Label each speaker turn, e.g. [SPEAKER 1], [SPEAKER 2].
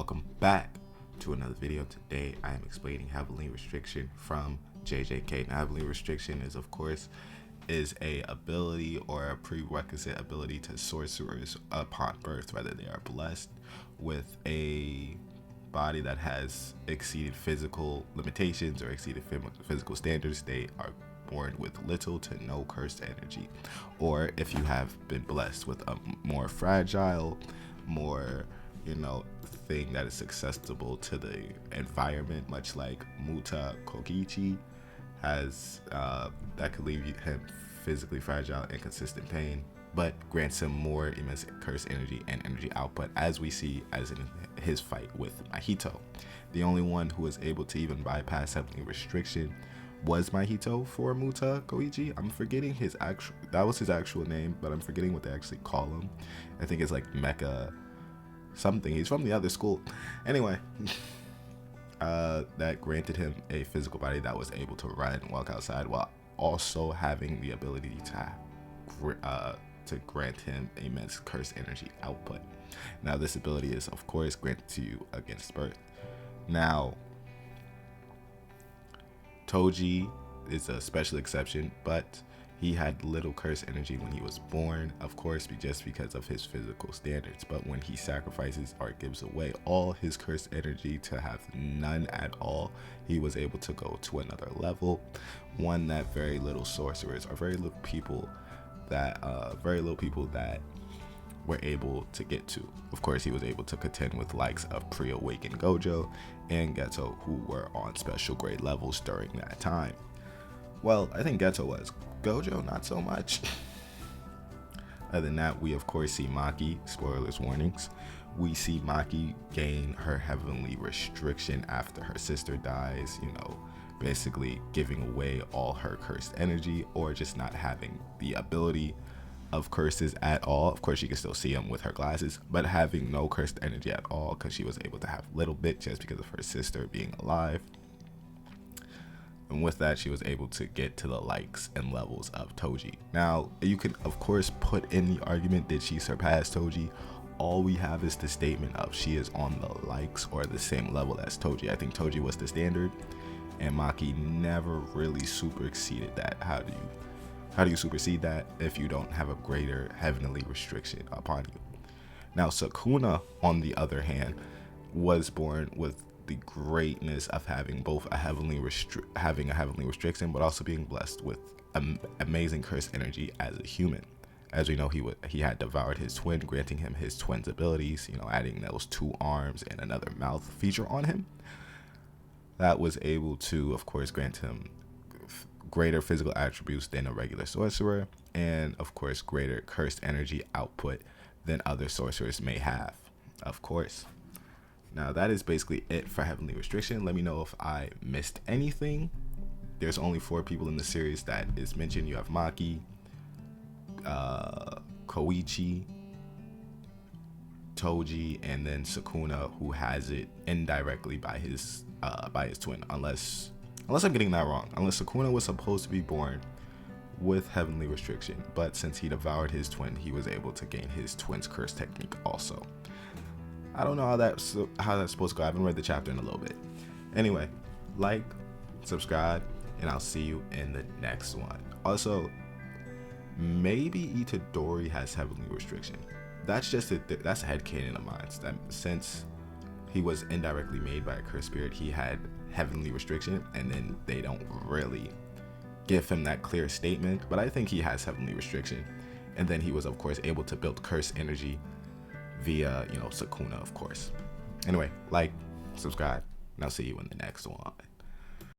[SPEAKER 1] welcome back to another video. Today I am explaining Heavenly Restriction from JJK. Now, Heavenly Restriction is a ability or a prerequisite ability to sorcerers upon birth, whether they are blessed with a body that has exceeded physical limitations or exceeded physical standards. They are born with little to no cursed energy, or if you have been blessed with a more fragile, more thing that is susceptible to the environment, much like Muta Kokichi has, that could leave him physically fragile and consistent pain, but grants him more immense curse energy and energy output, as we see as in his fight with Mahito. The only one who was able to even bypass Heavenly Restriction was Mahito for Muta Koichi. I'm forgetting his actual name, but I'm forgetting what they actually call him. I think it's like Mecha something. He's from the other school. Anyway, that granted him a physical body that was able to run and walk outside, while also having the ability to grant him immense curse energy output. Now, this ability is, of course, granted to you against birth. Now, Toji is a special exception, but he had little curse energy when he was born, of course, just because of his physical standards. But when he sacrifices or gives away all his curse energy to have none at all, he was able to go to another level, one that very little sorcerers or very little people that were able to get to. Of course, he was able to contend with likes of pre-awakened Gojo and Geto, who were on special grade levels during that time. Well, I think Geto was. Gojo, not so much. Other than that, we of course see Maki, spoilers warnings, we see Maki gain her Heavenly Restriction after her sister dies, basically giving away all her cursed energy, or just not having the ability of curses at all. Of course, she can still see them with her glasses, but having no cursed energy at all because she was able to have little bit just because of her sister being alive. And with that, she was able to get to the likes and levels of Toji. Now, you can of course put in the argument, did she surpass Toji? All we have is the statement of she is on the likes or the same level as Toji. I think Toji was the standard, and Maki never really super exceeded that. How do you supersede that if you don't have a greater Heavenly Restriction upon you? Now, Sukuna, on the other hand, was born with the greatness of having both a heavenly restriction, but also being blessed with amazing curse energy as a human. As we know, he had devoured his twin, granting him his twin's abilities, adding those 2 arms and another mouth feature on him. That was able to, of course, grant him greater physical attributes than a regular sorcerer, and of course greater cursed energy output than other sorcerers may have, of course. Now, that is basically it for Heavenly Restriction. Let me know if I missed anything. There's only 4 people in the series that is mentioned. You have Maki, Koichi, Toji, and then Sukuna, who has it indirectly by his twin, unless I'm getting that wrong. Unless Sukuna was supposed to be born with Heavenly Restriction, but since he devoured his twin, he was able to gain his twin's curse technique also. I don't know how that's supposed to go. I haven't read the chapter in a little bit. Anyway, like, subscribe, and I'll see you in the next one. Also, maybe Itadori has Heavenly Restriction. That's just that's a headcanon of mine. That since he was indirectly made by a cursed spirit, he had Heavenly Restriction, and then they don't really give him that clear statement. But I think he has Heavenly Restriction, and then he was of course able to build curse energy via Sukuna, of course. Anyway, like, subscribe, and I'll see you in the next one.